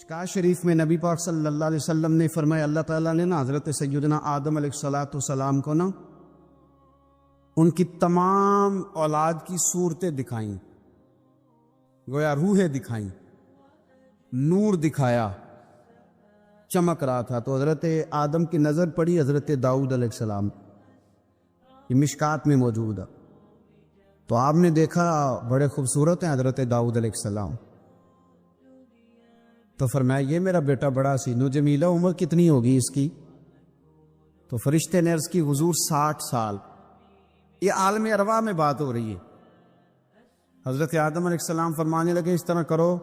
مشکوٰۃ شریف میں نبی پاک صلی اللہ علیہ وسلم نے فرمایا، اللہ تعالیٰ نے نا حضرت سیدنا آدم علیہ السلام کو نا ان کی تمام اولاد کی صورتیں دکھائیں، گویا روحیں دکھائیں، نور دکھایا، چمک رہا تھا۔ تو حضرت آدم کی نظر پڑی حضرت داؤد علیہ السلام، یہ مشکوٰۃ میں موجود ہے۔ تو آپ نے دیکھا بڑے خوبصورت ہیں حضرت داؤد علیہ السلام، تو فرمایا یہ میرا بیٹا بڑا سینو جمیلہ، عمر کتنی ہوگی اس کی؟ تو فرشتے نے عرض کی حضور 60 سال۔ یہ عالم ارواح میں بات ہو رہی ہے۔ حضرت آدم علیہ السلام فرمانے لگے اس طرح کرو،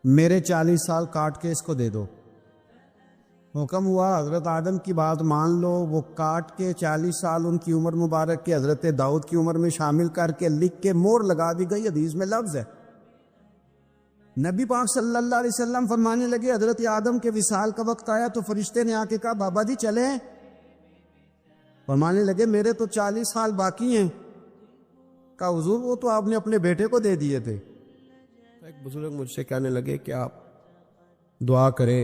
میرے 40 سال کاٹ کے اس کو دے دو۔ حکم ہوا، حضرت آدم کی بات مان لو، وہ کاٹ کے 40 سال ان کی عمر مبارک کے حضرت داؤد کی عمر میں شامل کر کے لکھ کے مور لگا دی گئی۔ حدیث میں لفظ ہے، نبی پاک صلی اللہ علیہ وسلم فرمانے لگے حضرت آدم کے وصال کا وقت آیا تو فرشتے نے آ کے کہا بابا جی چلیں۔ فرمانے لگے میرے تو 40 سال باقی ہیں۔ کہا حضور وہ تو آپ نے اپنے بیٹے کو دے دیے تھے۔ ایک بزرگ مجھ سے کہنے لگے کہ آپ دعا کرے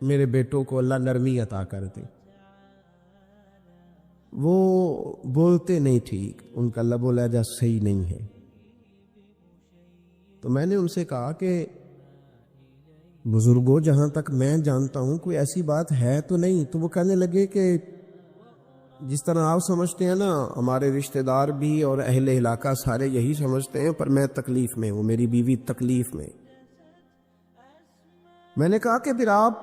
میرے بیٹوں کو اللہ نرمی عطا کر دے، وہ بولتے نہیں ٹھیک، ان کا لب و لہجہ صحیح نہیں ہے۔ تو میں نے ان سے کہا کہ بزرگوں جہاں تک میں جانتا ہوں کوئی ایسی بات ہے تو نہیں۔ تو وہ کہنے لگے کہ جس طرح آپ سمجھتے ہیں نا، ہمارے رشتہ دار بھی اور اہل علاقہ سارے یہی سمجھتے ہیں، پر میں تکلیف میں ہوں، میری بیوی تکلیف میں۔ میں نے کہا کہ پھر آپ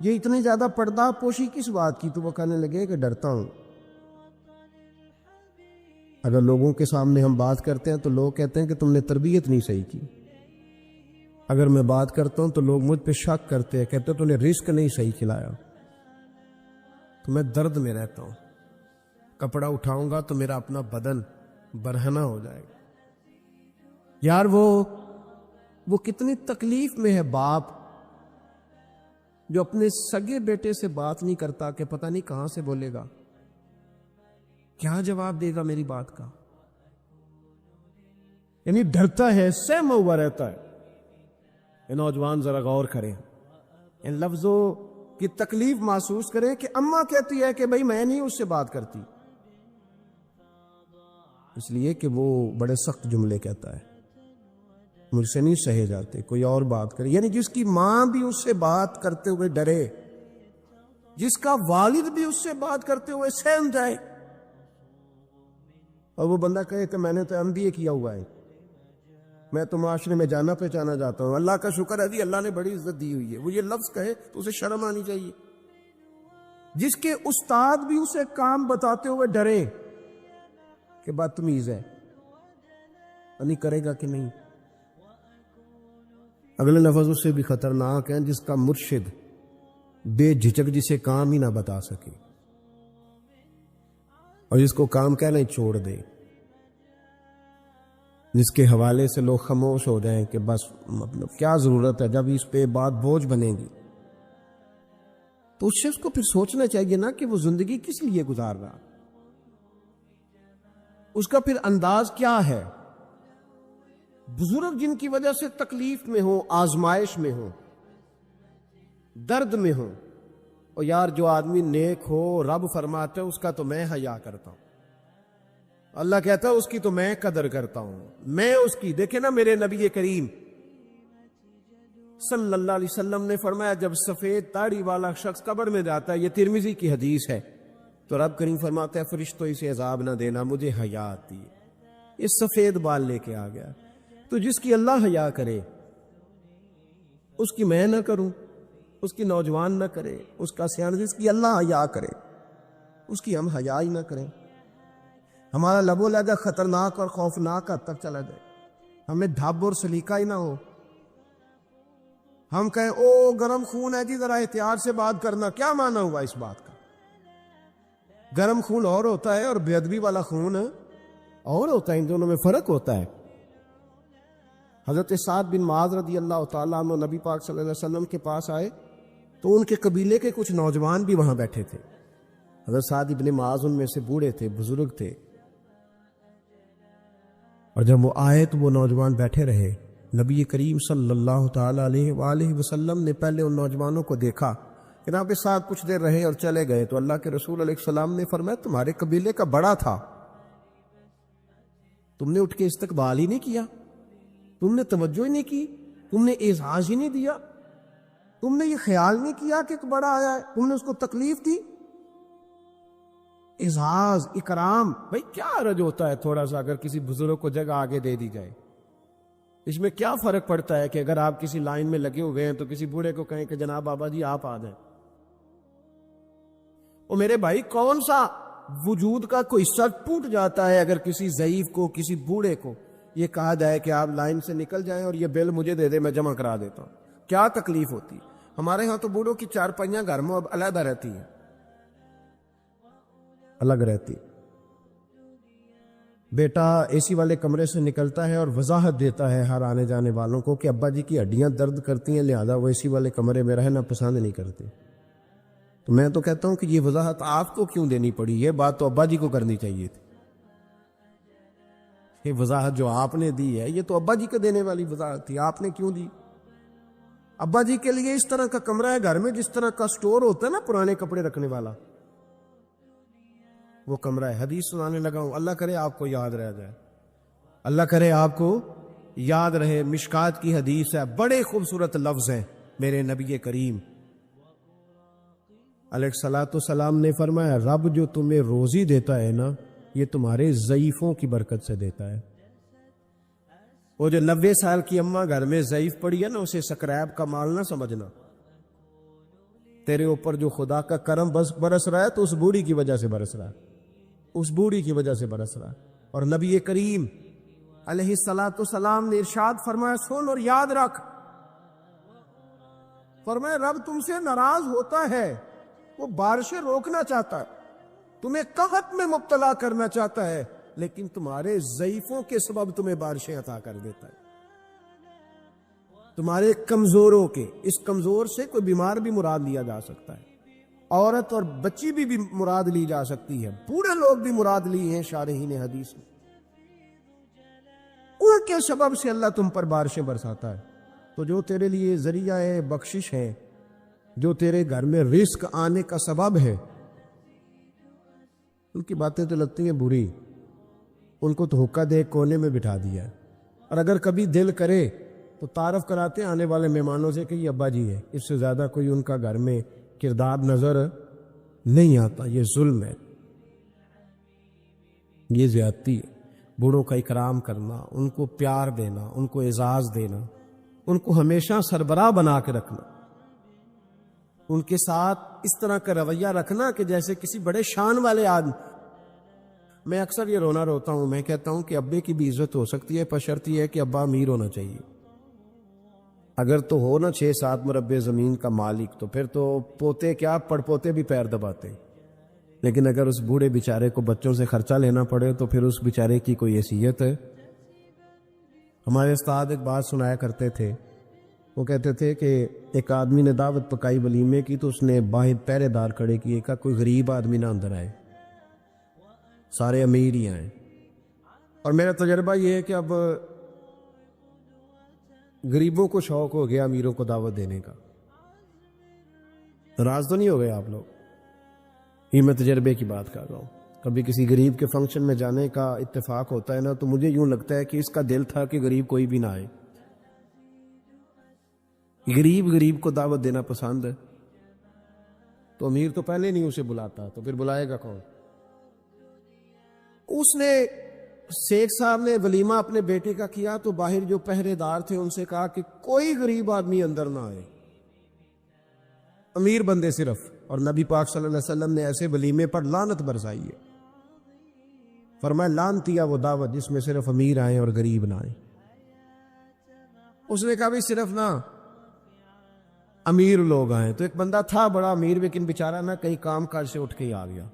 یہ اتنی زیادہ پردہ پوشی کس بات کی؟ تو وہ کہنے لگے کہ ڈرتا ہوں، اگر لوگوں کے سامنے ہم بات کرتے ہیں تو لوگ کہتے ہیں کہ تم نے تربیت نہیں صحیح کی، اگر میں بات کرتا ہوں تو لوگ مجھ پہ شک کرتے ہیں، کہتے ہیں تو نے رزق نہیں صحیح کھلایا۔ تو میں درد میں رہتا ہوں، کپڑا اٹھاؤں گا تو میرا اپنا بدن برہنہ ہو جائے گا۔ یار وہ کتنی تکلیف میں ہے باپ جو اپنے سگے بیٹے سے بات نہیں کرتا کہ پتہ نہیں کہاں سے بولے گا، کیا جواب دے گا میری بات کا، یعنی ڈرتا ہے، سہما ہوا رہتا ہے۔ یہ نوجوان ذرا غور کریں، ان لفظوں کی تکلیف محسوس کریں کہ اماں کہتی ہے کہ بھائی میں نہیں اس سے بات کرتی، اس لیے کہ وہ بڑے سخت جملے کہتا ہے، مجھ سے نہیں سہے جاتے، کوئی اور بات کرے۔ یعنی جس کی ماں بھی اس سے بات کرتے ہوئے ڈرے، جس کا والد بھی اس سے بات کرتے ہوئے سہم جائے، اور وہ بندہ کہے کہ میں نے تو MBA کیا ہوا ہے، میں تو معاشرے میں جانا پہچانا جاتا ہوں، اللہ کا شکر ہے جی اللہ نے بڑی عزت دی ہوئی ہے، وہ یہ لفظ کہے تو اسے شرم آنی چاہیے۔ جس کے استاد بھی اسے کام بتاتے ہوئے ڈرے کہ بدتمیز ہے، نہیں کرے گا کہ نہیں۔ اگلے لفظ اس سے بھی خطرناک ہیں، جس کا مرشد بے جھجک جسے کام ہی نہ بتا سکے اور جس کو کام کہنا ہی چھوڑ دے، جس کے حوالے سے لوگ خاموش ہو جائیں کہ بس مطلب کیا ضرورت ہے، جب اس پہ بات بوجھ بنے گی تو اس شخص کو پھر سوچنا چاہیے نا کہ وہ زندگی کس لیے گزار رہا، اس کا پھر انداز کیا ہے۔ بزرگ جن کی وجہ سے تکلیف میں ہوں، آزمائش میں ہوں، درد میں ہوں، اور یار جو آدمی نیک ہو رب فرماتا ہے اس کا تو میں حیا کرتا ہوں، اللہ کہتا ہے اس کی تو میں قدر کرتا ہوں، میں اس کی۔ دیکھیں نا میرے نبی کریم صلی اللہ علیہ وسلم نے فرمایا جب سفید داڑھی والا شخص قبر میں جاتا ہے، یہ ترمذی کی حدیث ہے، تو رب کریم فرماتا ہے فرشتوں اسے عذاب نہ دینا، مجھے حیا آتی ہے، یہ سفید بال لے کے آ گیا۔ تو جس کی اللہ حیا کرے اس کی میں نہ کروں، اس کی نوجوان نہ کرے، اس کا سیان، جس کی اللہ حیا کرے اس کی ہم حیا ہی نہ کریں، ہمارا لب و لہجہ خطرناک اور خوفناک حد تک چلا جائے، ہمیں ڈھب اور سلیقہ ہی نہ ہو، ہم کہیں او گرم خون ہے جی ذرا احتیاط سے بات کرنا، کیا معنی ہوا اس بات کا؟ گرم خون اور ہوتا ہے اور بے ادبی والا خون اور ہوتا ہے، ان دونوں میں فرق ہوتا ہے۔ حضرت سعد بن معاذ رضی اللہ تعالیٰ عنہ نبی پاک صلی اللہ علیہ وسلم کے پاس آئے تو ان کے قبیلے کے کچھ نوجوان بھی وہاں بیٹھے تھے۔ حضرت سعد بن معاذ ان میں سے بوڑھے تھے، بزرگ تھے، اور جب وہ آئے تو وہ نوجوان بیٹھے رہے نبی کریم صلی اللہ تعالیٰ علیہ وآلہ وسلم نے پہلے ان نوجوانوں کو دیکھا، جناب کے ساتھ کچھ دیر رہے اور چلے گئے، تو اللہ کے رسول علیہ السلام نے فرمایا تمہارے قبیلے کا بڑا تھا، تم نے اٹھ کے استقبال ہی نہیں کیا، تم نے توجہ ہی نہیں کی، تم نے اعزاز ہی نہیں دیا، تم نے یہ خیال نہیں کیا کہ ایک بڑا آیا ہے، تم نے اس کو تکلیف دی۔ اعزاز، اکرام، بھائی کیا حرج ہوتا ہے تھوڑا سا اگر کسی بزرگ کو جگہ آگے دے دی جائے؟ اس میں کیا فرق پڑتا ہے کہ اگر آپ کسی لائن میں لگے ہوئے ہیں تو کسی بوڑھے کو کہیں کہ جناب بابا جی آپ آ جائیں۔ او میرے بھائی، کون سا وجود کا کوئی حصہ ٹوٹ جاتا ہے اگر کسی ضعیف کو، کسی بوڑھے کو یہ کہا جائے کہ آپ لائن سے نکل جائیں اور یہ بل مجھے دے دے، میں جمع کرا دیتا ہوں؟ کیا تکلیف ہوتی؟ ہمارے ہاں تو بوڑھوں کی چارپائیاں گھر میں اب علیحدہ رہتی ہیں، الگ رہتی۔ بیٹا اے سی والے کمرے سے نکلتا ہے اور وضاحت دیتا ہے ہر آنے جانے والوں کو کہ ابا جی کی ہڈیاں درد کرتی ہیں، لہذا وہ اے سی والے کمرے میں رہنا پسند نہیں کرتے۔ تو میں تو کہتا ہوں کہ یہ وضاحت آپ کو کیوں دینی پڑی؟ یہ بات تو ابا جی کو کرنی چاہیے تھی۔ یہ وضاحت جو آپ نے دی ہے یہ تو ابا جی کو دینے والی وضاحت تھی، آپ نے کیوں دی؟ ابا جی کے لیے اس طرح کا کمرہ ہے گھر میں جس طرح کا سٹور ہوتا ہے نا پرانے کپڑے رکھنے والا، وہ کمرہ ہے۔ حدیث سنانے لگا ہوں، اللہ کرے آپ کو یاد رہ جائے، اللہ کرے آپ کو یاد رہے۔ مشکات کی حدیث ہے، بڑے خوبصورت لفظ ہیں میرے نبی کریم علیہ الصلوۃ والسلام نے فرمایا رب جو تمہیں روزی دیتا ہے نا یہ تمہارے ضعیفوں کی برکت سے دیتا ہے۔ وہ جو 90 سال کی اماں گھر میں ضعیف پڑی ہے نا، اسے سکریب کا مال نہ سمجھنا۔ تیرے اوپر جو خدا کا کرم برس رہا ہے تو اس بوڑھی کی وجہ سے برس رہا ہے، اس بوڑھی کی وجہ سے برس رہا ہے۔ اور نبی کریم علیہ الصلوۃ والسلام نے ارشاد فرمایا، سن اور یاد رکھ، فرمایا رب تم سے ناراض ہوتا ہے، وہ بارشیں روکنا چاہتا ہے، تمہیں قحط میں مبتلا کرنا چاہتا ہے، لیکن تمہارے ضعیفوں کے سبب تمہیں بارشیں عطا کر دیتا ہے، تمہارے کمزوروں کے۔ اس کمزور سے کوئی بیمار بھی مراد لیا جا سکتا ہے، عورت اور بچی بھی مراد لی جا سکتی ہے، بوڑھے لوگ بھی مراد لیے ہیں شارحین حدیث میں۔ ان کے سبب سے اللہ تم پر بارشیں برساتا ہے۔ تو جو تیرے لیے ذریعہ بخشش ہے، جو تیرے گھر میں رزق آنے کا سبب ہے، ان کی باتیں تو لگتی ہیں بری، ان کو تو حکا دے کونے میں بٹھا دیا ہے۔ اور اگر کبھی دل کرے تو تعارف کراتے ہیں آنے والے مہمانوں سے کہ یہ ابا جی ہے، اس سے زیادہ کوئی ان کا گھر میں کردار نظر نہیں آتا۔ یہ ظلم ہے، یہ زیادتی ہے۔ بوڑھوں کا اکرام کرنا، ان کو پیار دینا، ان کو اعزاز دینا، ان کو ہمیشہ سربراہ بنا کے رکھنا، ان کے ساتھ اس طرح کا رویہ رکھنا کہ جیسے کسی بڑے شان والے آدمی۔ میں اکثر یہ رونا روتا ہوں، میں کہتا ہوں کہ ابے کی بھی عزت ہو سکتی ہے، بشرط یہ ہے کہ ابا امیر ہونا چاہیے۔ اگر تو ہو نا 6-7 مربع زمین کا مالک تو پھر تو پوتے کیا پڑ پوتے بھی پیر دباتے، لیکن اگر اس بوڑھے بیچارے کو بچوں سے خرچہ لینا پڑے تو پھر اس بیچارے کی کوئی حیثیت ہے؟ ہمارے استاد ایک بات سنایا کرتے تھے، وہ کہتے تھے کہ ایک آدمی نے دعوت پکائی ولیمے کی تو اس نے باہر پہرے دار کھڑے کیے، کہا کوئی غریب آدمی نہ اندر آئے، سارے امیر ہی آئیں۔ اور میرا تجربہ یہ ہے کہ اب غریبوں کو شوق ہو گیا امیروں کو دعوت دینے کا۔ ناراض تو نہیں ہو گئے آپ لوگ؟ یہ میں تجربے کی بات کر رہا ہوں۔ کبھی کسی غریب کے فنکشن میں جانے کا اتفاق ہوتا ہے نا تو مجھے یوں لگتا ہے کہ اس کا دل تھا کہ غریب کوئی بھی نہ آئے۔ غریب کو دعوت دینا پسند ہے تو امیر تو پہلے نہیں اسے بلاتا، تو پھر بلائے گا کون؟ اس نے شیخ صاحب نے ولیمہ اپنے بیٹے کا کیا تو باہر جو پہرے دار تھے ان سے کہا کہ کوئی غریب آدمی اندر نہ آئے، امیر بندے صرف۔ اور نبی پاک صلی اللہ علیہ وسلم نے ایسے ولیمے پر لعنت برسائی ہے، فرمایا لعنتیا وہ دعوت جس میں صرف امیر آئیں اور غریب نہ آئیں۔ اس نے کہا بھی صرف نہ امیر لوگ آئیں، تو ایک بندہ تھا بڑا امیر لیکن بیچارہ نہ کہیں کام کاج سے اٹھ کے ہی آ گیا،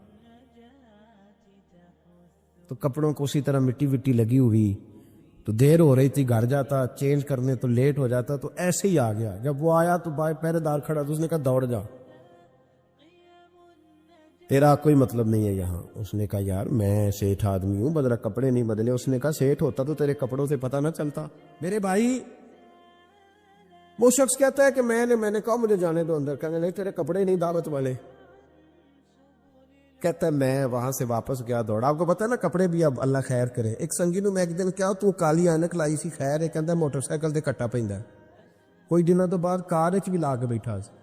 تو کپڑوں کو اسی طرح مٹی وٹی لگی ہوئی، تو دیر ہو رہی تھی، گھر جاتا چینج کرنے تو لیٹ ہو جاتا، تو ایسے ہی آ گیا۔ جب وہ آیا تو پہرے دار کھڑا تو اس نے کہا دوڑ جا، تیرا کوئی مطلب نہیں ہے یہاں۔ اس نے کہا یار میں سیٹھ آدمی ہوں، بدلا کپڑے نہیں بدلے۔ اس نے کہا سیٹھ ہوتا تو تیرے کپڑوں سے پتہ نہ چلتا۔ میرے بھائی وہ شخص کہتا ہے کہ میں نے کہا مجھے جانے دو اندر. کہنے نہیں تیرے کپڑے نہیں دعوت والے. کہتا ہے میں وہاں سے واپس گیا دوڑا. آپ کو پتا ہے نا کپڑے بھی اب اللہ خیر کرے. ایک سنگی نو میں ایک دن کیا تو کالی اینک لائی سی خیر ہے کہندا موٹر سائیکل تے کٹا پیندا ہے. کوئی دنوں تو بعد کار وچ بھی لا کے بیٹھا سی.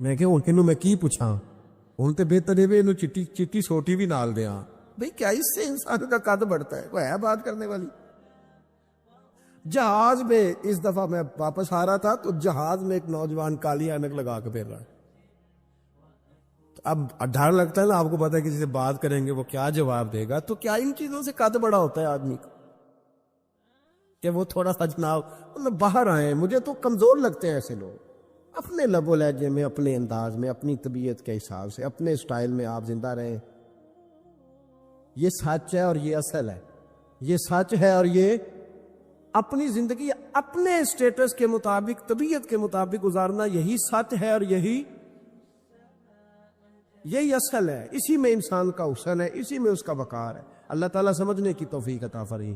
میں کہ ہن کنوں میں کی پوچھاں, ہن تے بہتر ہے اینو چٹی سوٹی بھی نال دیاں. بھئی کیا اس سے انسان کا قد بڑھتا ہے, کوئی ہے بات کرنے والی. جہاز میں اس دفعہ میں واپس آ رہا تھا تو جہاز میں ایک نوجوان کالی اینک لگا کے پھر رہا ہے. اب ڈر لگتا ہے نا, آپ کو پتا ہے کسی سے بات کریں گے وہ کیا جواب دے گا. تو کیا ان چیزوں سے قد بڑا ہوتا ہے آدمی کا کہ وہ تھوڑا سا جناب مطلب باہر آئے. مجھے تو کمزور لگتے ہیں ایسے لوگ. اپنے لب و لہجے میں, اپنے انداز میں, اپنی طبیعت کے حساب سے, اپنے اسٹائل میں آپ زندہ رہیں. یہ سچ ہے اور یہ اصل ہے. یہ سچ ہے اور یہ اپنی زندگی اپنے اسٹیٹس کے مطابق, طبیعت کے مطابق گزارنا, یہی سچ ہے اور یہی اصل ہے. اسی میں انسان کا حسن ہے, اسی میں اس کا وقار ہے. اللہ تعالیٰ سمجھنے کی توفیق عطا فرمائے.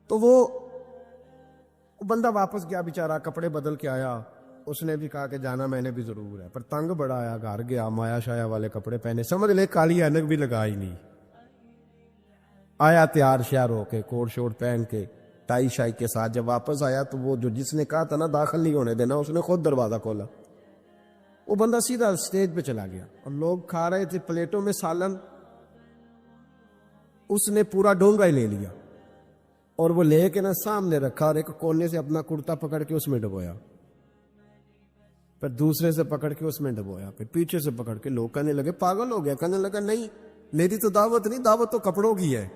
تو وہ بندہ واپس گیا بیچارہ, کپڑے بدل کے آیا. اس نے بھی کہا کہ جانا میں نے بھی ضرور ہے, پر تنگ بڑا آیا. گھر گیا, مایا شایا والے کپڑے پہنے, سمجھ لے کالی اینک بھی لگائی نہیں. آیا تیار شیار ہو کے, کوٹ شوٹ پہن کے, ٹائی شائی کے ساتھ. جب واپس آیا تو وہ جو جس نے کہا تھا نا داخل نہیں ہونے دینا, اس نے خود دروازہ کھولا. وہ بندہ سیدھا اسٹیج پہ چلا گیا اور لوگ کھا رہے تھے پلیٹوں میں سالن. اس نے پورا ڈونگا ہی لے لیا اور وہ لے کے نا سامنے رکھا اور ایک کونے سے اپنا کرتا پکڑ کے اس میں ڈبویا, پھر دوسرے سے پکڑ کے اس میں ڈبویا, پھر پیچھے سے پکڑ کے. لوگ کہنے لگے پاگل ہو گیا. کہنے لگا نہیں, میری تو دعوت نہیں, دعوت تو کپڑوں کی ہے,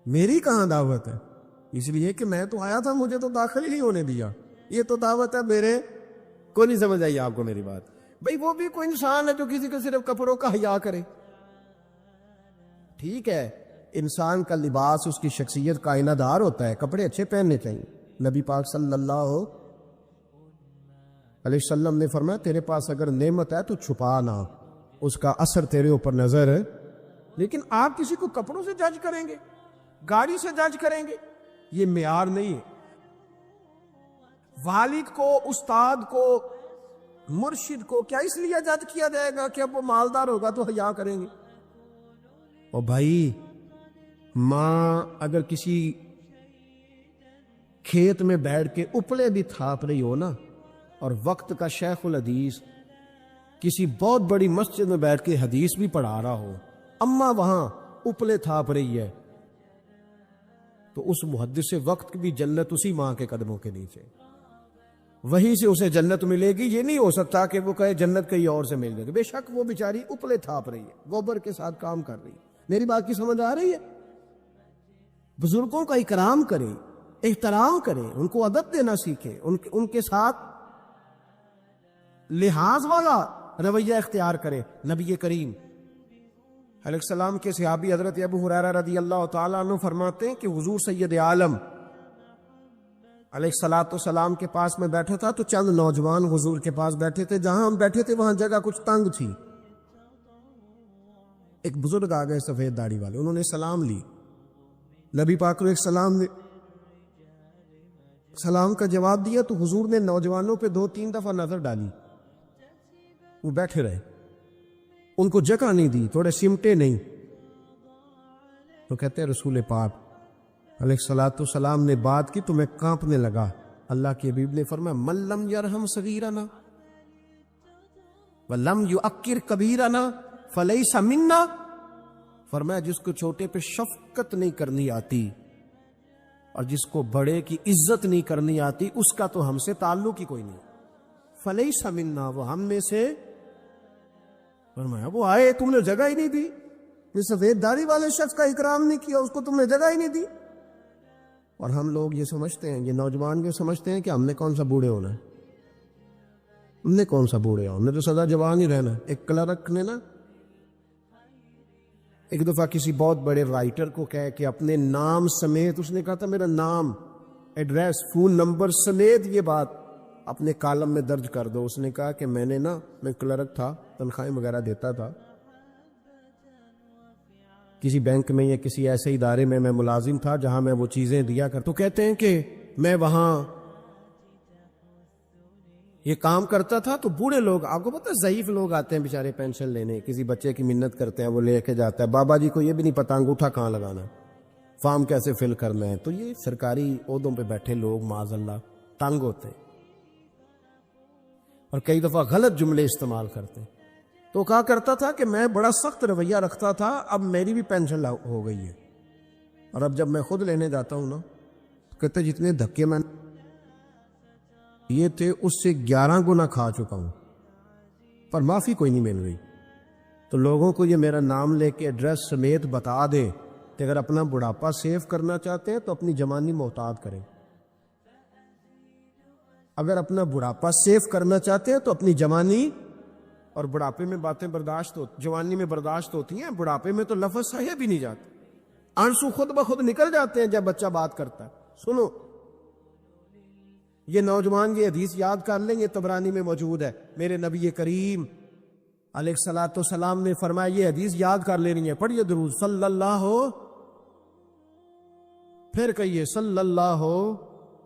میری کہاں دعوت ہے. اس لیے کہ میں تو آیا تھا, مجھے تو داخل ہی نہیں ہونے دیا. یہ تو دعوت ہے میرے. کوئی نہیں سمجھ آئی آپ کو میری بات. بھئی وہ بھی کوئی انسان ہے جو کسی کو صرف کپڑوں کا حیا کرے. ٹھیک ہے, انسان کا لباس اس کی شخصیت کا آئینہ دار ہوتا ہے, کپڑے اچھے پہننے چاہیے. نبی پاک صلی اللہ علیہ وسلم نے فرمایا تیرے پاس اگر نعمت ہے تو چھپا نہ, اس کا اثر تیرے اوپر نظر ہے. لیکن آپ کسی کو کپڑوں سے جج کریں گے, گاڑی سے جج کریں گے, یہ معیار نہیں ہے. والد کو, استاد کو, مرشد کو کیا اس لیے جج کیا جائے گا کہ اب وہ مالدار ہوگا تو حیا کریں گے. اور بھائی ماں اگر کسی کھیت میں بیٹھ کے اپلے بھی تھاپ رہی ہو نا, اور وقت کا شیخ الحدیث کسی بہت بڑی مسجد میں بیٹھ کے حدیث بھی پڑھا رہا ہو, اماں وہاں اپلے تھاپ رہی ہے, تو اس محدث وقت کی بھی جنت اسی ماں کے قدموں کے نیچے, وہیں سے اسے جنت ملے گی. یہ نہیں ہو سکتا کہ وہ کہے جنت کہیں اور سے مل جائے گی. بے شک وہ بیچاری اپلے تھاپ رہی ہے, گوبر کے ساتھ کام کر رہی ہے. میری بات کی سمجھ آ رہی ہے؟ بزرگوں کا اکرام کریں, احترام کریں, ان کو ادب دینا سیکھیں, ان کے ساتھ لحاظ والا رویہ اختیار کریں. نبی کریم علیہ السلام کے صحابی حضرت ابو ہریرہ رضی اللہ تعالیٰ عنہ فرماتے ہیں کہ حضور سید عالم علیہ الصلوۃ والسلام کے پاس میں بیٹھا تھا تو چند نوجوان حضور کے پاس بیٹھے تھے. جہاں ہم بیٹھے تھے وہاں جگہ کچھ تنگ تھی. ایک بزرگ آ گئے سفید داڑھی والے, انہوں نے سلام لی. نبی پاک نے ایک سلام کا جواب دیا تو حضور نے نوجوانوں پہ 2-3 دفعہ نظر ڈالی. وہ بیٹھے رہے, ان کو جگہ نہیں دی, تھوڑے سمٹے نہیں. تو کہتے ہیں رسول پاک علیہ الصلوۃ والسلام نے بات کی تو میں کانپنے لگا. اللہ کے حبیب نے فرمایا من لم یرحم صغیرنا ولم یؤکر کبیرنا فلیس منا. فرمایا جس کو چھوٹے پہ شفقت نہیں کرنی آتی اور جس کو بڑے کی عزت نہیں کرنی آتی, اس کا تو ہم سے تعلق ہی کوئی نہیں. فلیس منا, وہ ہم میں سے. فرمایا وہ آئے, تم نے جگہ ہی نہیں دی. یہ سفید داڑھی والے شخص کا اکرام نہیں کیا, اس کو تم نے جگہ ہی نہیں دی. اور ہم لوگ یہ سمجھتے ہیں, یہ نوجوان یہ سمجھتے ہیں کہ ہم نے کون سا بوڑھے ہونا ہے, ہم نے کون سا بوڑھے ہونا, ہم نے تو سدا جوان ہی رہنا. ایک کلرک نے نا ایک دفعہ کسی بہت بڑے رائٹر کو کہہ کہ اپنے نام سمیت, اس نے کہا تھا میرا نام, ایڈریس, فون نمبر سمیت یہ بات اپنے کالم میں درج کر دو. اس نے کہا کہ میں کلرک تھا, تنخواہیں وغیرہ دیتا تھا, کسی بینک میں یا کسی ایسے ادارے میں ملازم تھا جہاں میں وہ چیزیں دیا کر. تو کہتے ہیں کہ میں وہاں یہ کام کرتا تھا تو بوڑھے لوگ، آپ کو پتہ ہے ضعیف لوگ آتے ہیں بیچارے پینشن لینے، کسی بچے کی منت کرتے ہیں، وہ لے کے جاتا ہے، بابا جی کو یہ بھی نہیں پتا انگوٹھا کہاں لگانا ہے، فارم کیسے فل کرنا ہے۔ تو یہ سرکاری عہدوں پہ بیٹھے لوگ معاذ اللہ تنگ ہوتے ہیں اور کئی دفعہ غلط جملے استعمال کرتے ہیں۔ تو کہا کرتا تھا کہ میں بڑا سخت رویہ رکھتا تھا، اب میری بھی پینشن ہو گئی ہے، اور اب جب میں خود لینے جاتا ہوں نا، کہتے جتنے دھکے میں یہ تھے اس سے 11 گنا کھا چکا ہوں، پر معافی کوئی نہیں مل رہی۔ تو لوگوں کو یہ میرا نام لے کے ایڈریس سمیت بتا دے کہ اگر اپنا بڑھاپا سیو کرنا چاہتے ہیں تو اپنی جوانی محتاط کریں، اگر اپنا بڑھاپا سیو کرنا چاہتے ہیں تو اپنی جوانی، اور بڑھاپے میں باتیں برداشت جوانی میں برداشت ہوتی ہیں، بڑھاپے میں تو لفظ صحیح بھی نہیں جاتے، آنسو خود بخود نکل جاتے ہیں جب بچہ بات کرتا ہے۔ سنو یہ نوجوان یہ حدیث یاد کر لیں، یہ طبرانی میں موجود ہے، میرے نبی کریم علیہ الصلوۃ والسلام نے فرمایا، یہ حدیث یاد کر لینی ہے، پڑھیے درود صلی اللہ ہو، پھر کہیے صلی اللہ ہو،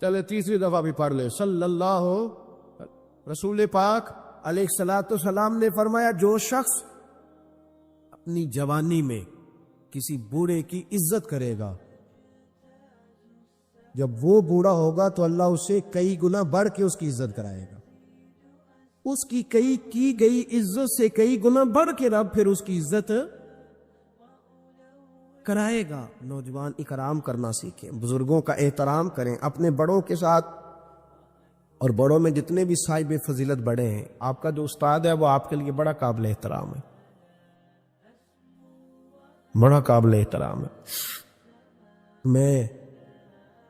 چلے تیسری دفعہ بھی پڑھ لے صلی اللہ ہو۔ رسول پاک علیہ الصلوۃ والسلام نے فرمایا، جو شخص اپنی جوانی میں کسی بوڑھے کی عزت کرے گا، جب وہ بوڑھا ہوگا تو اللہ اسے کئی گنا بڑھ کے اس کی عزت کرائے گا، اس کی کی گئی عزت سے کئی گنا بڑھ کے رب پھر اس کی عزت کرائے گا۔ نوجوان اکرام کرنا سیکھیں، بزرگوں کا احترام کریں، اپنے بڑوں کے ساتھ، اور بڑوں میں جتنے بھی صاحب فضیلت بڑے ہیں، آپ کا جو استاد ہے وہ آپ کے لیے بڑا قابل احترام ہے، بڑا قابل احترام ہے۔ میں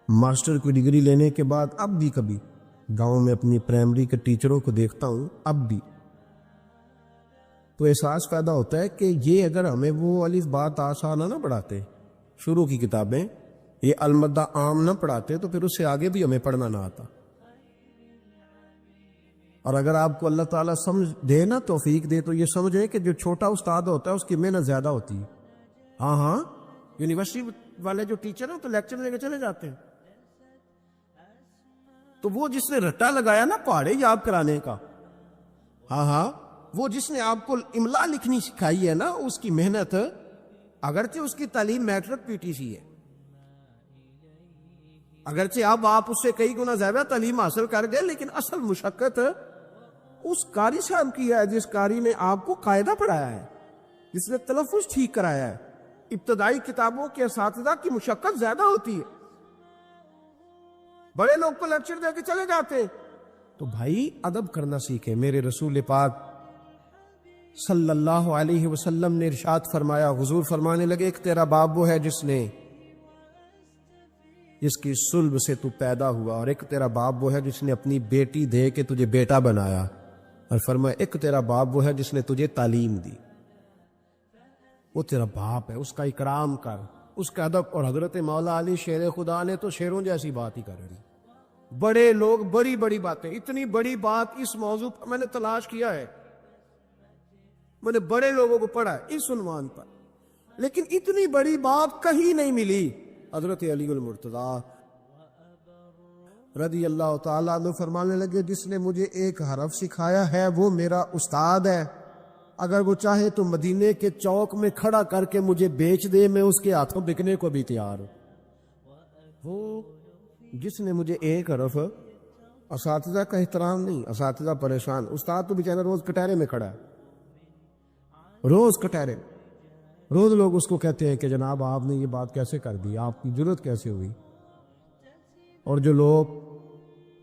ماسٹر کی ڈگری لینے کے بعد اب بھی کبھی گاؤں میں اپنی پرائمری کے ٹیچروں کو دیکھتا ہوں، اب بھی تو احساس پیدا ہوتا ہے کہ یہ اگر ہمیں وہ الف با تا سا نہ پڑھاتے، شروع کی کتابیں یہ المدہ عام نہ پڑھاتے، تو پھر اس سے آگے بھی ہمیں پڑھنا نہ آتا۔ اور اگر آپ کو اللہ تعالیٰ سمجھ دے نا، توفیق دے، تو یہ سمجھیں کہ جو چھوٹا استاد ہوتا ہے اس کی محنت زیادہ ہوتی ہے۔ ہاں یونیورسٹی والے جو ٹیچر ہیں تو لیکچر لے کے چلے جاتے ہیں، تو وہ جس نے رٹا لگایا نا پہاڑے یاد کرانے کا، وہ جس نے آپ کو املا لکھنی سکھائی ہے نا، اس کی محنت، اگرچہ اس کی تعلیم میٹرک PTC ہے، اگرچہ اب آپ اس سے کئی گنا زیادہ تعلیم حاصل کر گئے، لیکن اصل مشقت اس قاری صاحب کی ہے جس قاری نے آپ کو قاعدہ پڑھایا ہے، جس نے تلفظ ٹھیک کرایا ہے۔ ابتدائی کتابوں کے اساتذہ کی مشقت زیادہ ہوتی ہے، بڑے لوگ کو لیکچر دے کے چلے جاتے ہیں۔ تو بھائی ادب کرنا سیکھیں۔ میرے رسول پاک صلی اللہ علیہ وسلم نے ارشاد فرمایا، حضور فرمانے لگے، ایک تیرا باپ وہ ہے جس کی صلب سے تو پیدا ہوا، اور ایک تیرا باپ وہ ہے جس نے اپنی بیٹی دے کے تجھے بیٹا بنایا، اور فرمایا ایک تیرا باپ وہ ہے جس نے تجھے تعلیم دی۔ وہ تیرا باپ ہے، اس کا اکرام کر، اس کا ادب۔ اور حضرت مولا علی شیر خدا نے تو شیروں جیسی بات ہی کر رہی، بڑے لوگ بڑی بڑی باتیں، اتنی بڑی بات اس موضوع پر میں نے تلاش کیا ہے، میں نے بڑے لوگوں کو پڑھا ہے اس عنوان پر، لیکن اتنی بڑی بات کہیں نہیں ملی۔ حضرت علی المرتضیٰ رضی اللہ تعالیٰ عنہ فرمانے لگے، جس نے مجھے ایک حرف سکھایا ہے وہ میرا استاد ہے، اگر وہ چاہے تو مدینے کے چوک میں کھڑا کر کے مجھے بیچ دے، میں اس کے ہاتھوں بکنے کو بھی تیار ہوں۔ وہ جس نے مجھے ایک حرف، اساتذہ کا احترام نہیں، اساتذہ پریشان، استاد تو بیچارہ روز کٹہرے میں کھڑا ہے، روز کٹہرے، روز لوگ اس کو کہتے ہیں کہ جناب آپ نے یہ بات کیسے کر دی، آپ کی جرت کیسے ہوئی۔ اور جو لوگ،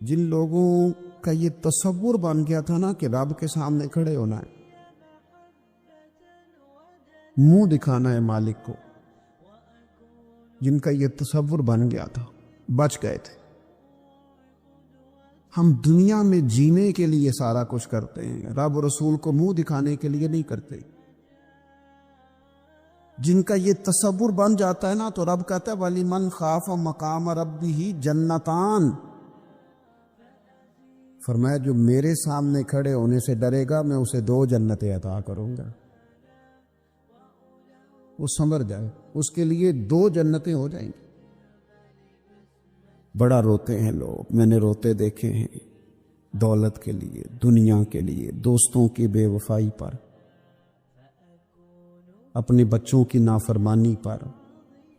جن لوگوں کا یہ تصور بن گیا تھا نا کہ رب کے سامنے کھڑے ہونا ہے، منہ دکھانا ہے مالک کو، جن کا یہ تصور بن گیا تھا، بچ گئے تھے۔ ہم دنیا میں جینے کے لیے سارا کچھ کرتے ہیں، رب رسول کو منہ دکھانے کے لیے نہیں کرتے۔ جن کا یہ تصور بن جاتا ہے نا، تو رب کہتا ہے وَلِمَنْ خَافَ مَقَامَ رَبِّهِ جَنَّتَانِ، فرمایا جو میرے سامنے کھڑے ہونے سے ڈرے گا میں اسے 2 جنتیں عطا کروں گا۔ وہ سمجھ جائے، اس کے لیے 2 جنتیں ہو جائیں گی۔ بڑا روتے ہیں لوگ، میں نے روتے دیکھے ہیں، دولت کے لیے، دنیا کے لیے، دوستوں کی بے وفائی پر، اپنے بچوں کی نافرمانی پر،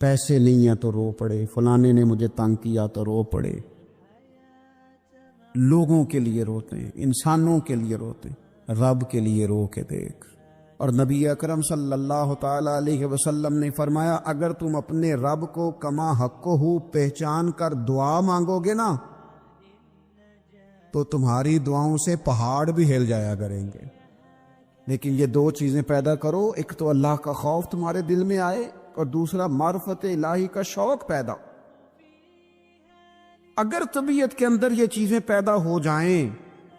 پیسے نہیں ہیں تو رو پڑے، فلانے نے مجھے تنگ کیا تو رو پڑے۔ لوگوں کے لیے روتے ہیں، انسانوں کے لیے روتے ہیں، رب کے لیے رو کے دیکھ۔ اور نبی اکرم صلی اللہ تعالی علیہ وسلم نے فرمایا اگر تم اپنے رب کو کما حقہ پہچان کر دعا مانگو گے نا تو تمہاری دعاؤں سے پہاڑ بھی ہل جایا کریں گے۔ لیکن یہ دو چیزیں پیدا کرو، ایک تو اللہ کا خوف تمہارے دل میں آئے اور دوسرا معرفت الہی کا شوق پیدا۔ اگر طبیعت کے اندر یہ چیزیں پیدا ہو جائیں،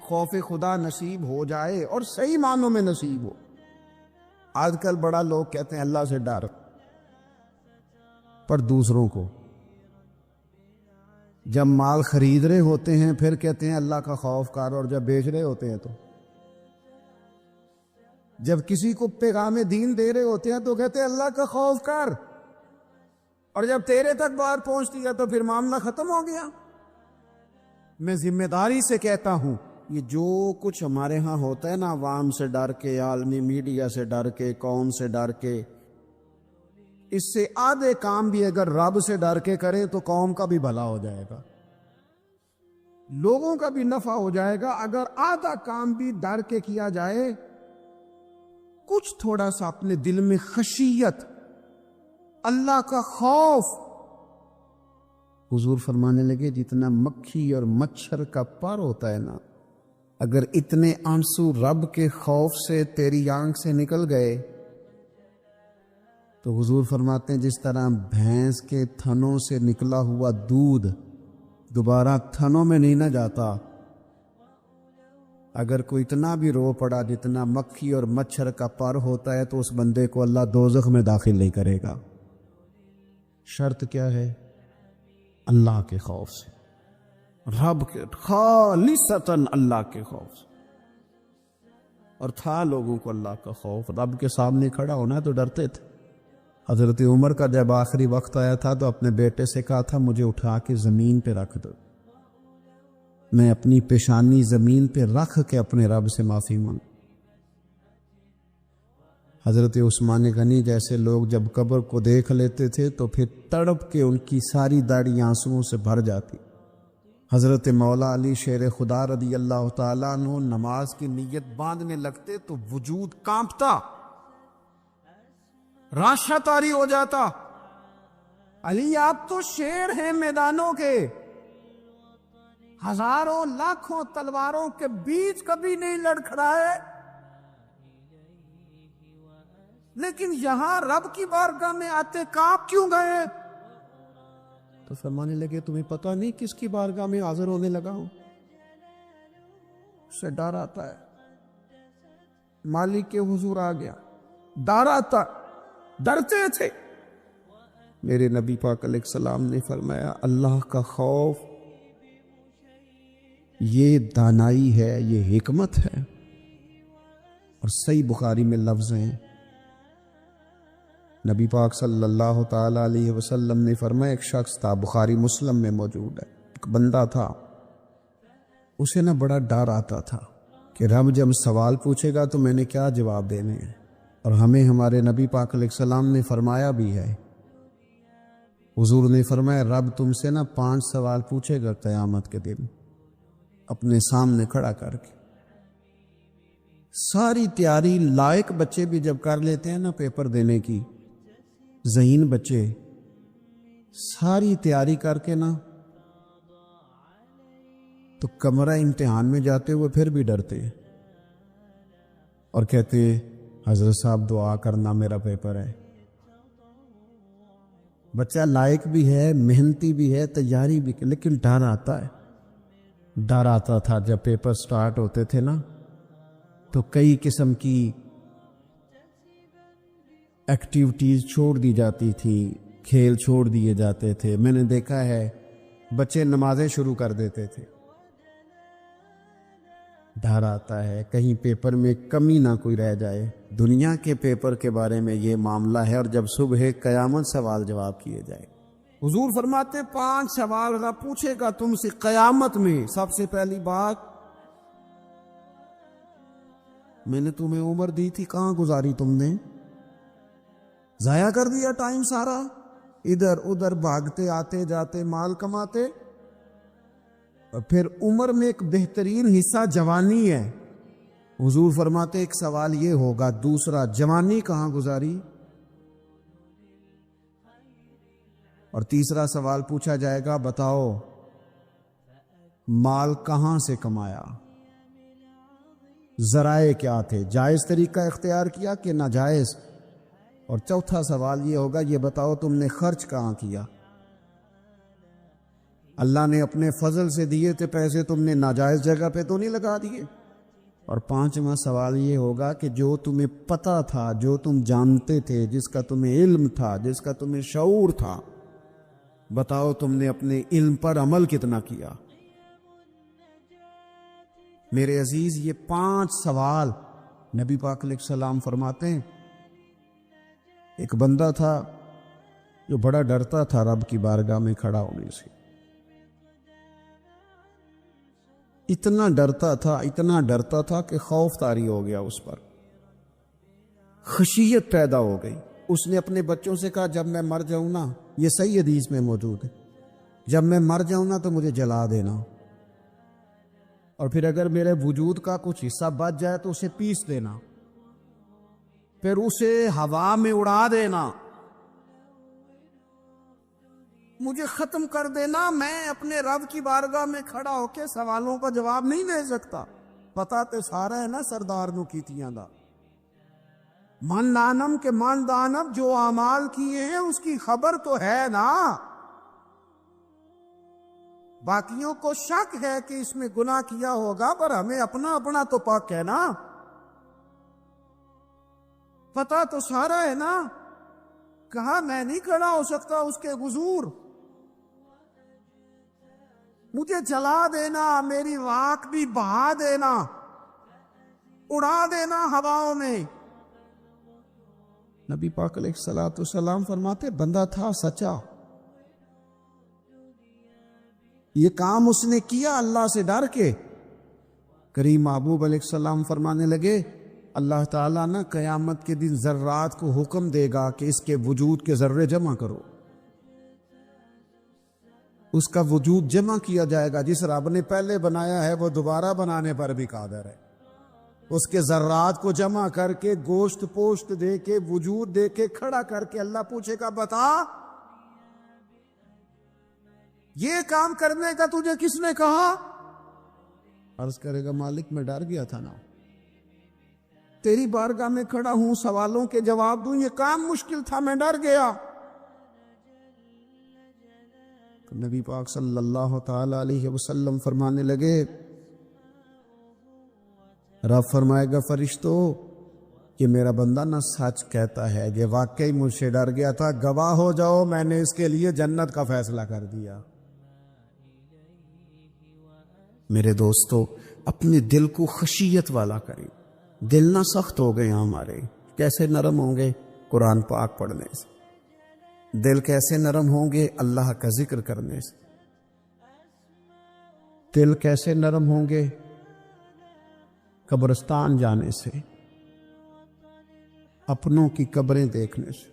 خوف خدا نصیب ہو جائے اور صحیح معنوں میں نصیب ہو۔ آج کل بڑا لوگ کہتے ہیں اللہ سے ڈر، پر دوسروں کو جب مال خرید رہے ہوتے ہیں پھر کہتے ہیں اللہ کا خوف کر، اور جب بیچ رہے ہوتے ہیں تو، جب کسی کو پیغام دین دے رہے ہوتے ہیں تو کہتے ہیں اللہ کا خوف کر، اور جب تیرے تک بات پہنچتی ہے تو پھر معاملہ ختم ہو گیا۔ میں ذمہ داری سے کہتا ہوں یہ جو کچھ ہمارے ہاں ہوتا ہے نا، عوام سے ڈر کے، عالمی میڈیا سے ڈر کے، قوم سے ڈر کے، اس سے آدھے کام بھی اگر رب سے ڈر کے کریں تو قوم کا بھی بھلا ہو جائے گا، لوگوں کا بھی نفع ہو جائے گا۔ اگر آدھا کام بھی ڈر کے کیا جائے، کچھ تھوڑا سا اپنے دل میں خشیت، اللہ کا خوف۔ حضور فرمانے لگے جتنا مکھی اور مچھر کا پر ہوتا ہے نا، اگر اتنے آنسو رب کے خوف سے تیری آنکھ سے نکل گئے تو حضور فرماتے ہیں جس طرح بھینس کے تھنوں سے نکلا ہوا دودھ دوبارہ تھنوں میں نہیں نہ جاتا، اگر کوئی اتنا بھی رو پڑا جتنا مکھی اور مچھر کا پر ہوتا ہے تو اس بندے کو اللہ دوزخ میں داخل نہیں کرے گا۔ شرط کیا ہے؟ اللہ کے خوف سے، رب کے خالصتاً اللہ کے خوف سے۔ اور تھا لوگوں کو اللہ کا خوف، رب کے سامنے کھڑا ہونا تو ڈرتے تھے۔ حضرت عمر کا جب آخری وقت آیا تھا تو اپنے بیٹے سے کہا تھا مجھے اٹھا کے زمین پہ رکھ دو، میں اپنی پیشانی زمین پہ رکھ کے اپنے رب سے معافی مانگ۔ حضرت عثمان غنی جیسے لوگ جب قبر کو دیکھ لیتے تھے تو پھر تڑپ کے ان کی ساری داڑھی آنسوؤں سے بھر جاتی۔ حضرت مولا علی شیر خدا رضی اللہ تعالیٰ عنہ نماز کی نیت باندھنے لگتے تو وجود کانپتا، راشا طاری ہو جاتا۔ علی آپ تو شیر ہیں میدانوں کے، ہزاروں لاکھوں تلواروں کے بیچ کبھی نہیں لڑکھڑائے، لیکن یہاں رب کی بارگاہ میں آتے کانپ کیوں گئے؟ تو فرمانے لگے تمہیں پتہ نہیں کس کی بارگاہ میں حاضر ہونے لگا ہوں؟ اس سے ڈر آتا ہے، مالک کے حضور آ گیا، ڈر آتا، ڈرتے تھے۔ میرے نبی پاک علیہ السلام نے فرمایا اللہ کا خوف یہ دانائی ہے، یہ حکمت ہے۔ اور صحیح بخاری میں لفظ ہیں، نبی پاک صلی اللہ تعالی علیہ وسلم نے فرمایا ایک شخص تھا، بخاری مسلم میں موجود ہے، ایک بندہ تھا، اسے نہ بڑا ڈر آتا تھا کہ رب جب سوال پوچھے گا تو میں نے کیا جواب دینے ہیں۔ اور ہمیں ہمارے نبی پاک علیہ السلام نے فرمایا بھی ہے، حضور نے فرمایا رب تم سے نہ 5 سوال پوچھے گا قیامت کے دن اپنے سامنے کھڑا کر کے۔ ساری تیاری لائق بچے بھی جب کر لیتے ہیں نا پیپر دینے کی، ذہین بچے ساری تیاری کر کے نا تو کمرہ امتحان میں جاتے ہوئے پھر بھی ڈرتے ہیں اور کہتے ہیں حضرت صاحب دعا کرنا میرا پیپر ہے۔ بچہ لائق بھی ہے، محنتی بھی ہے، تیاری بھی، لیکن ڈر آتا ہے۔ ڈر آتا تھا جب پیپر سٹارٹ ہوتے تھے نا تو کئی قسم کی ایکٹیویٹیز چھوڑ دی جاتی تھی، کھیل چھوڑ دیے جاتے تھے۔ میں نے دیکھا ہے بچے نمازیں شروع کر دیتے تھے، ڈر آتا ہے کہیں پیپر میں کمی نہ کوئی رہ جائے۔ دنیا کے پیپر کے بارے میں یہ معاملہ ہے، اور جب صبح قیامت سوال جواب کیے جائے حضور فرماتے ہیں 5 سوال رب پوچھے گا تم سے قیامت میں۔ سب سے پہلی بات، میں نے تمہیں عمر دی تھی، کہاں گزاری تم نے؟ ضائع کر دیا ٹائم سارا، ادھر ادھر بھاگتے آتے جاتے مال کماتے۔ اور پھر عمر میں ایک بہترین حصہ جوانی ہے۔ حضور فرماتے ایک سوال یہ ہوگا، دوسرا جوانی کہاں گزاری؟ اور تیسرا سوال پوچھا جائے گا، بتاؤ مال کہاں سے کمایا، ذرائع کیا تھے، جائز طریقہ اختیار کیا کہ ناجائز؟ اور چوتھا سوال یہ ہوگا، یہ بتاؤ تم نے خرچ کہاں کیا؟ اللہ نے اپنے فضل سے دیے تھے پیسے، تم نے ناجائز جگہ پہ تو نہیں لگا دیے؟ اور پانچواں سوال یہ ہوگا کہ جو تمہیں پتہ تھا، جو تم جانتے تھے، جس کا تمہیں علم تھا، جس کا تمہیں شعور تھا، بتاؤ تم نے اپنے علم پر عمل کتنا کیا؟ میرے عزیز، یہ 5 سوال نبی پاک علیہ السلام فرماتے ہیں۔ ایک بندہ تھا جو بڑا ڈرتا تھا رب کی بارگاہ میں کھڑا ہونے سے، اتنا ڈرتا تھا کہ خوف طاری ہو گیا، اس پر خشیت پیدا ہو گئی۔ اس نے اپنے بچوں سے کہا جب میں مر جاؤں نا، یہ صحیح حدیث میں موجود ہے، جب میں مر جاؤں نا تو مجھے جلا دینا، اور پھر اگر میرے وجود کا کچھ حصہ بچ جائے تو اسے پیس دینا، پھر اسے ہوا میں اڑا دینا، مجھے ختم کر دینا۔ میں اپنے رب کی بارگاہ میں کھڑا ہو کے سوالوں کا جواب نہیں دے سکتا۔ پتا تے سارا ہے نا سردار نو کیتیاں دا، من دانم کے من دانم، جو اعمال کیے ہیں اس کی خبر تو ہے نا، باقیوں کو شک ہے کہ اس میں گناہ کیا ہوگا، پر ہمیں اپنا تو پاک ہے نا، پتا تو سارا ہے نا۔ کہا میں نہیں کھڑا ہو سکتا اس کے حضور، مجھے جلا دینا، میری راکھ بھی بہا دینا، اڑا دینا ہواؤں میں۔ نبی پاک علیہ الصلوۃ والسلام فرماتے بندہ تھا سچا، یہ کام اس نے کیا اللہ سے ڈر کے۔ کریم محبوب علیہ السلام فرمانے لگے اللہ تعالیٰ نہ قیامت کے دن ذرات کو حکم دے گا کہ اس کے وجود کے ذرے جمع کرو، اس کا وجود جمع کیا جائے گا۔ جس رب نے پہلے بنایا ہے وہ دوبارہ بنانے پر بھی قادر ہے۔ اس کے ذرات کو جمع کر کے گوشت پوشت دے کے وجود دے کے کھڑا کر کے اللہ پوچھے گا بتا یہ کام کرنے کا تجھے کس نے کہا؟ عرض کرے گا مالک میں ڈر گیا تھا نا، تیری بارگاہ میں کھڑا ہوں، سوالوں کے جواب دوں، یہ کام مشکل تھا، میں ڈر گیا۔ تو نبی پاک صلی اللہ تعالی علیہ وسلم فرمانے لگے، رب فرمائے گا فرشتو کہ میرا بندہ نہ سچ کہتا ہے، یہ واقعی مجھ سے ڈر گیا تھا، گواہ ہو جاؤ میں نے اس کے لیے جنت کا فیصلہ کر دیا۔ میرے دوستو، اپنے دل کو خشیت والا کریں۔ دل نہ سخت ہو گئے ہمارے، کیسے نرم ہوں گے؟ قرآن پاک پڑھنے سے۔ دل کیسے نرم ہوں گے؟ اللہ کا ذکر کرنے سے۔ دل کیسے نرم ہوں گے؟ قبرستان جانے سے، اپنوں کی قبریں دیکھنے سے۔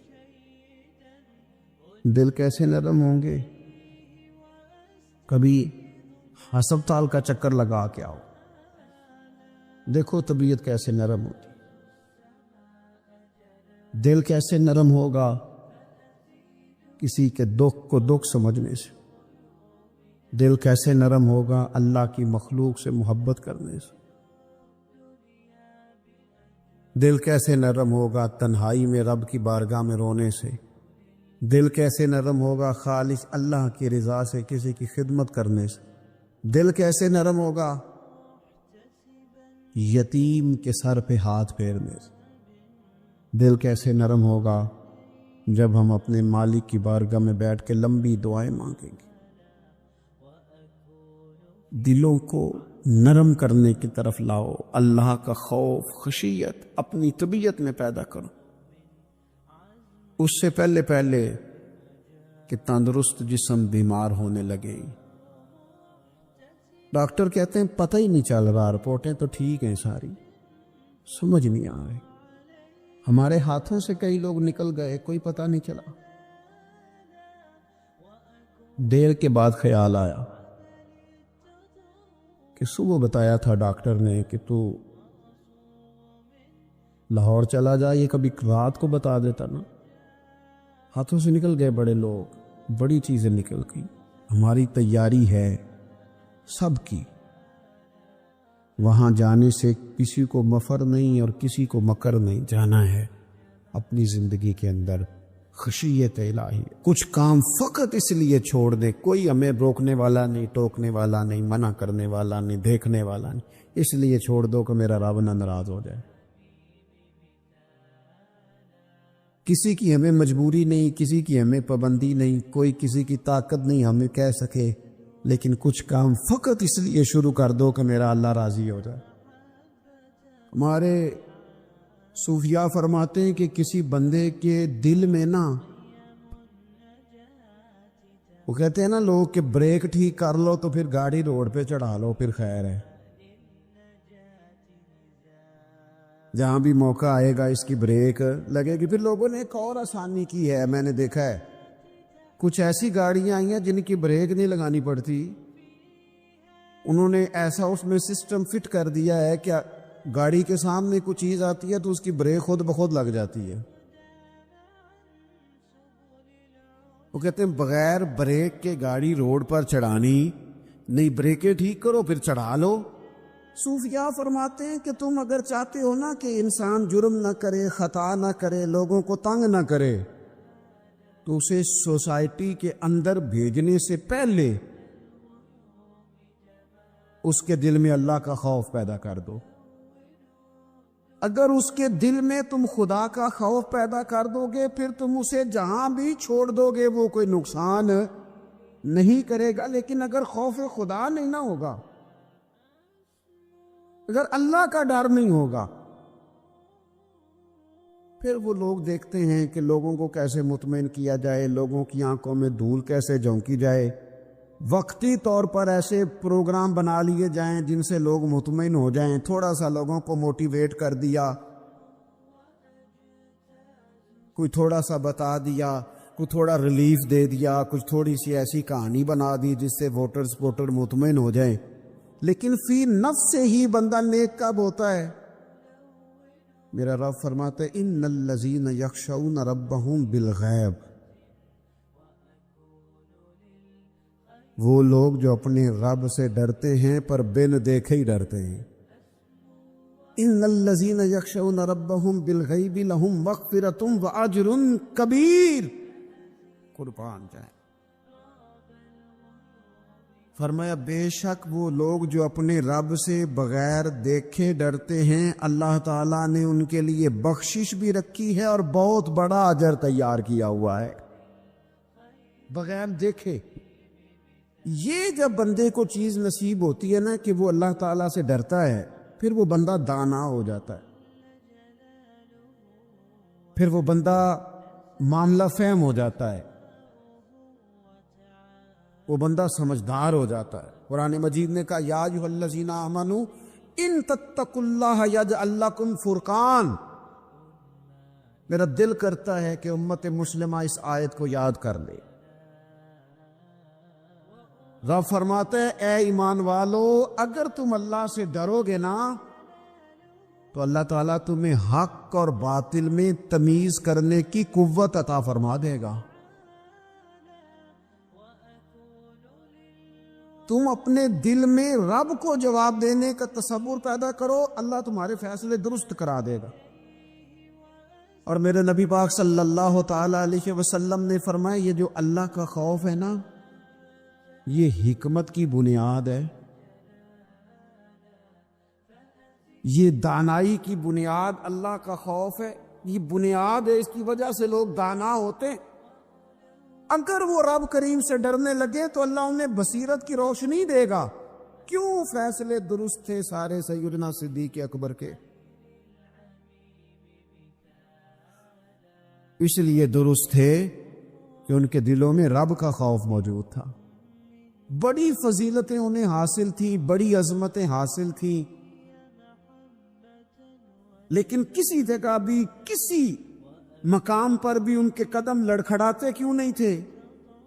دل کیسے نرم ہوں گے؟ کبھی ہسپتال کا چکر لگا کے آؤ، دیکھو طبیعت کیسے نرم ہوتی۔ دل کیسے نرم ہوگا؟ کسی کے دکھ کو دکھ سمجھنے سے۔ دل کیسے نرم ہوگا؟ اللہ کی مخلوق سے محبت کرنے سے۔ دل کیسے نرم ہوگا؟ تنہائی میں رب کی بارگاہ میں رونے سے۔ دل کیسے نرم ہوگا؟ خالص اللہ کی رضا سے کسی کی خدمت کرنے سے۔ دل کیسے نرم ہوگا؟ یتیم کے سر پہ ہاتھ پھیرنے سے۔ دل کیسے نرم ہوگا؟ جب ہم اپنے مالک کی بارگاہ میں بیٹھ کے لمبی دعائیں مانگیں گے۔ دلوں کو نرم کرنے کی طرف لاؤ، اللہ کا خوف خشیت اپنی طبیعت میں پیدا کرو۔ اس سے پہلے کہ تندرست جسم بیمار ہونے لگے. ڈاکٹر کہتے ہیں پتہ ہی نہیں چل رہا، رپورٹیں تو ٹھیک ہیں ساری، سمجھ نہیں آ رہی. ہمارے ہاتھوں سے کئی لوگ نکل گئے، کوئی پتہ نہیں چلا. دیر کے بعد خیال آیا کہ صبح بتایا تھا ڈاکٹر نے کہ تو لاہور چلا جا، یہ کبھی رات کو بتا دیتا نا. ہاتھوں سے نکل گئے بڑے لوگ، بڑی چیزیں نکل گئی. ہماری تیاری ہے سب کی، وہاں جانے سے کسی کو مفر نہیں اور کسی کو مکر نہیں. جانا ہے اپنی زندگی کے اندر خشیت الہی. کچھ کام فقط اس لیے چھوڑ دے، کوئی ہمیں روکنے والا نہیں، ٹوکنے والا نہیں، منع کرنے والا نہیں، دیکھنے والا نہیں. اس لیے چھوڑ دو کہ میرا رب نہ ناراض ہو جائے. کسی کی ہمیں مجبوری نہیں، کسی کی ہمیں پابندی نہیں، کوئی کسی کی طاقت نہیں ہمیں کہہ سکے، لیکن کچھ کام فقط اس لیے شروع کر دو کہ میرا اللہ راضی ہو جائے. ہمارے صوفیاء فرماتے ہیں کہ کسی بندے کے دل میں نا، وہ کہتے ہیں نا لوگ کہ بریک ٹھیک کر لو تو پھر گاڑی روڈ پہ چڑھا لو پھر خیر ہے. جہاں بھی موقع آئے گا اس کی بریک لگے گی. پھر لوگوں نے ایک اور آسانی کی ہے، میں نے دیکھا ہے کچھ ایسی گاڑیاں آئی ہیں جن کی بریک نہیں لگانی پڑتی. انہوں نے ایسا اس میں سسٹم فٹ کر دیا ہے کہ گاڑی کے سامنے کوئی چیز آتی ہے تو اس کی بریک خود بخود لگ جاتی ہے. وہ کہتے ہیں بغیر بریک کے گاڑی روڈ پر چڑھانی نہیں، بریکیں ٹھیک کرو پھر چڑھا لو. صوفیاء فرماتے ہیں کہ تم اگر چاہتے ہو نا کہ انسان جرم نہ کرے، خطا نہ کرے، لوگوں کو تنگ نہ کرے، تو اسے سوسائٹی کے اندر بھیجنے سے پہلے اس کے دل میں اللہ کا خوف پیدا کر دو. اگر اس کے دل میں تم خدا کا خوف پیدا کر دو گے، پھر تم اسے جہاں بھی چھوڑ دو گے وہ کوئی نقصان نہیں کرے گا. لیکن اگر خوف خدا نہیں نہ ہوگا، اگر اللہ کا ڈر نہیں ہوگا، پھر وہ لوگ دیکھتے ہیں کہ لوگوں کو کیسے مطمئن کیا جائے، لوگوں کی آنکھوں میں دھول کیسے جھونکی جائے. وقتی طور پر ایسے پروگرام بنا لیے جائیں جن سے لوگ مطمئن ہو جائیں. تھوڑا سا لوگوں کو موٹیویٹ کر دیا، کوئی تھوڑا سا بتا دیا، کوئی تھوڑا ریلیف دے دیا، کچھ تھوڑی سی ایسی کہانی بنا دی جس سے ووٹر مطمئن ہو جائیں. لیکن فی نفس سے ہی بندہ نیک کب ہوتا ہے؟ میرا رب فرماتا ہے ان الذین یخشون ربہم بالغیب، وہ لوگ جو اپنے رب سے ڈرتے ہیں پر بن دیکھے ہی ڈرتے ہیں. ان الذین یخشون ربہم بالغیب لہم مغفرۃ واجر کبیر. قربان جائیں. فرمایا بے شک وہ لوگ جو اپنے رب سے بغیر دیکھے ڈرتے ہیں، اللہ تعالیٰ نے ان کے لیے بخشش بھی رکھی ہے اور بہت بڑا اجر تیار کیا ہوا ہے بغیر دیکھے. یہ جب بندے کو چیز نصیب ہوتی ہے نا کہ وہ اللہ تعالیٰ سے ڈرتا ہے، پھر وہ بندہ دانا ہو جاتا ہے، پھر وہ بندہ معاملہ فہم ہو جاتا ہے، وہ بندہ سمجھدار ہو جاتا ہے. قرآن مجید نے کہا یا ایھا الذین آمنوا ان تتقوا اللہ یجعل لکم فرقان. میرا دل کرتا ہے کہ امت مسلمہ اس آیت کو یاد کر لے. رب فرماتے ہیں اے ایمان والو، اگر تم اللہ سے ڈرو گے نا تو اللہ تعالیٰ تمہیں حق اور باطل میں تمیز کرنے کی قوت عطا فرما دے گا. تم اپنے دل میں رب کو جواب دینے کا تصور پیدا کرو، اللہ تمہارے فیصلے درست کرا دے گا. اور میرے نبی پاک صلی اللہ تعالی علیہ وسلم نے فرمایا یہ جو اللہ کا خوف ہے نا، یہ حکمت کی بنیاد ہے، یہ دانائی کی بنیاد. اللہ کا خوف ہے، یہ بنیاد ہے، اس کی وجہ سے لوگ دانا ہوتے ہیں. اگر وہ رب کریم سے ڈرنے لگے تو اللہ انہیں بصیرت کی روشنی دے گا. کیوں فیصلے درست تھے سارے سیدنا صدیق اکبر کے، اس لیے درست تھے کہ ان کے دلوں میں رب کا خوف موجود تھا. بڑی فضیلتیں انہیں حاصل تھیں، بڑی عظمتیں حاصل تھیں، لیکن کسی جگہ بھی کسی مقام پر بھی ان کے قدم لڑکھڑاتے کیوں نہیں تھے؟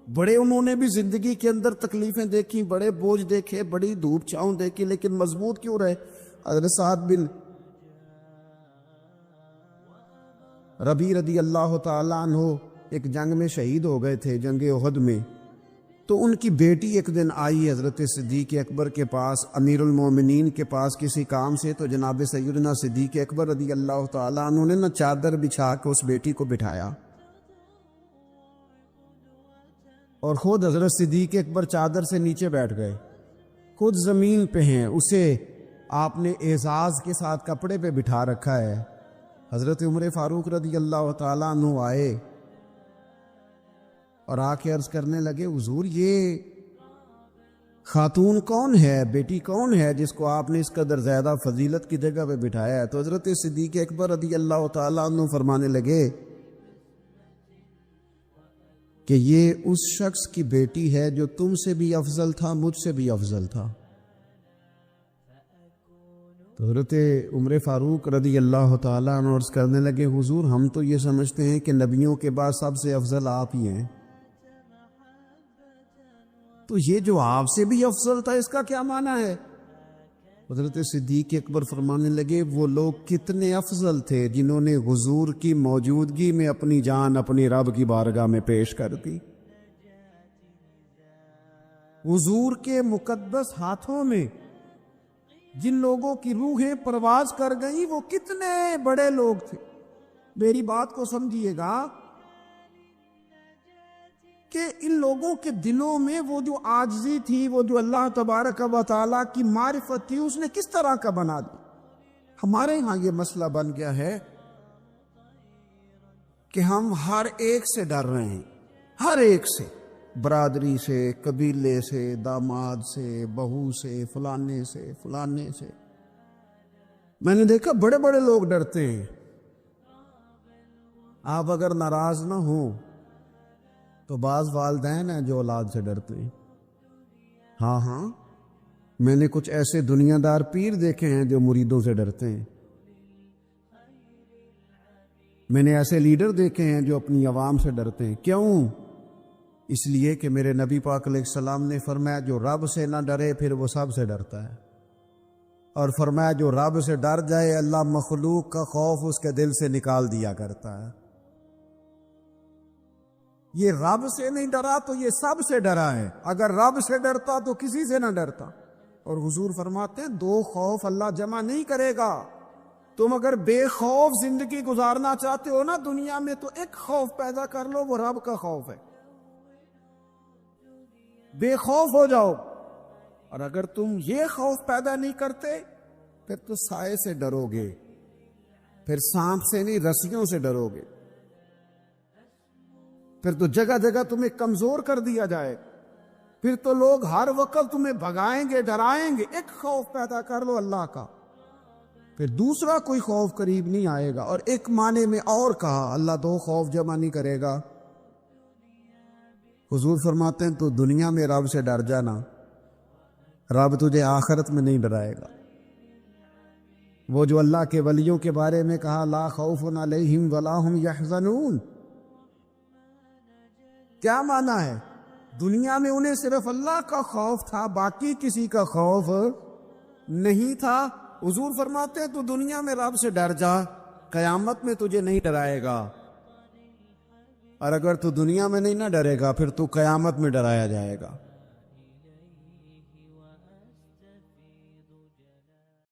بڑے انہوں نے بھی زندگی کے اندر تکلیفیں دیکھی، بڑے بوجھ دیکھے، بڑی دھوپ چھاؤں دیکھی، لیکن مضبوط کیوں رہے؟ حضرت سعد بن ربیع رضی اللہ تعالیٰ عنہ ایک جنگ میں شہید ہو گئے تھے، جنگ احد میں. تو ان کی بیٹی ایک دن آئی حضرت صدیق اکبر کے پاس، امیر المومنین کے پاس کسی کام سے. تو جناب سیدنا صدیق اکبر رضی اللہ تعالیٰ عنہ نے نہ چادر بچھا کے اس بیٹی کو بٹھایا، اور خود حضرت صدیق اکبر چادر سے نیچے بیٹھ گئے، خود زمین پہ ہیں. اسے آپ نے اعزاز کے ساتھ کپڑے پہ بٹھا رکھا ہے. حضرت عمر فاروق رضی اللہ تعالیٰ عنہ آئے اور آ کے عرض کرنے لگے، حضور یہ خاتون کون ہے، بیٹی کون ہے جس کو آپ نے اس قدر زیادہ فضیلت کی جگہ پہ بٹھایا ہے؟ تو حضرت صدیق اکبر رضی اللہ تعالیٰ عنہ فرمانے لگے کہ یہ اس شخص کی بیٹی ہے جو تم سے بھی افضل تھا، مجھ سے بھی افضل تھا. تو حضرت عمر فاروق رضی اللہ تعالیٰ عنہ عرض کرنے لگے، حضور ہم تو یہ سمجھتے ہیں کہ نبیوں کے بعد سب سے افضل آپ ہی ہیں، تو یہ جو آپ سے بھی افضل تھا اس کا کیا معنی ہے؟ حضرت صدیق اکبر فرمانے لگے، وہ لوگ کتنے افضل تھے جنہوں نے حضور کی موجودگی میں اپنی جان اپنی رب کی بارگاہ میں پیش کر دی. حضور کے مقدس ہاتھوں میں جن لوگوں کی روحیں پرواز کر گئیں وہ کتنے بڑے لوگ تھے. میری بات کو سمجھیے گا کہ ان لوگوں کے دلوں میں وہ جو عاجزی تھی، وہ جو اللہ تبارک و تعالیٰ کی معرفت تھی، اس نے کس طرح کا بنا دی. ہمارے ہاں یہ مسئلہ بن گیا ہے کہ ہم ہر ایک سے ڈر رہے ہیں، ہر ایک سے، برادری سے، قبیلے سے، داماد سے، بہو سے، فلانے سے، فلانے سے. میں نے دیکھا بڑے بڑے لوگ ڈرتے ہیں. آپ اگر ناراض نہ ہوں تو بعض والدین ہیں جو اولاد سے ڈرتے ہیں. ہاں میں نے کچھ ایسے دنیا دار پیر دیکھے ہیں جو مریدوں سے ڈرتے ہیں. میں نے ایسے لیڈر دیکھے ہیں جو اپنی عوام سے ڈرتے ہیں. کیوں؟ اس لیے کہ میرے نبی پاک علیہ السلام نے فرمایا جو رب سے نہ ڈرے پھر وہ سب سے ڈرتا ہے، اور فرمایا جو رب سے ڈر جائے اللہ مخلوق کا خوف اس کے دل سے نکال دیا کرتا ہے. یہ رب سے نہیں ڈرا تو یہ سب سے ڈرا ہے. اگر رب سے ڈرتا تو کسی سے نہ ڈرتا. اور حضور فرماتے ہیں دو خوف اللہ جمع نہیں کرے گا. تم اگر بے خوف زندگی گزارنا چاہتے ہو نا دنیا میں، تو ایک خوف پیدا کر لو، وہ رب کا خوف ہے. بے خوف ہو جاؤ. اور اگر تم یہ خوف پیدا نہیں کرتے پھر تو سائے سے ڈرو گے، پھر سانپ سے نہیں رسیوں سے ڈرو گے، پھر تو جگہ جگہ تمہیں کمزور کر دیا جائے، پھر تو لوگ ہر وقت تمہیں بھگائیں گے، ڈرائیں گے. ایک خوف پیدا کر لو اللہ کا، پھر دوسرا کوئی خوف قریب نہیں آئے گا. اور ایک معنی میں اور کہا اللہ دو خوف جمع نہیں کرے گا. حضور فرماتے ہیں تو دنیا میں رب سے ڈر جانا، رب تجھے آخرت میں نہیں ڈرائے گا. وہ جو اللہ کے ولیوں کے بارے میں کہا لا خوف علیہم ولا ہم یحزنون، کیا معنی ہے؟ دنیا میں انہیں صرف اللہ کا خوف تھا، باقی کسی کا خوف نہیں تھا. حضور فرماتے ہیں تو دنیا میں رب سے ڈر جا، قیامت میں تجھے نہیں ڈرائے گا. اور اگر تو دنیا میں نہیں نہ ڈرے گا پھر تو قیامت میں ڈرایا جائے گا.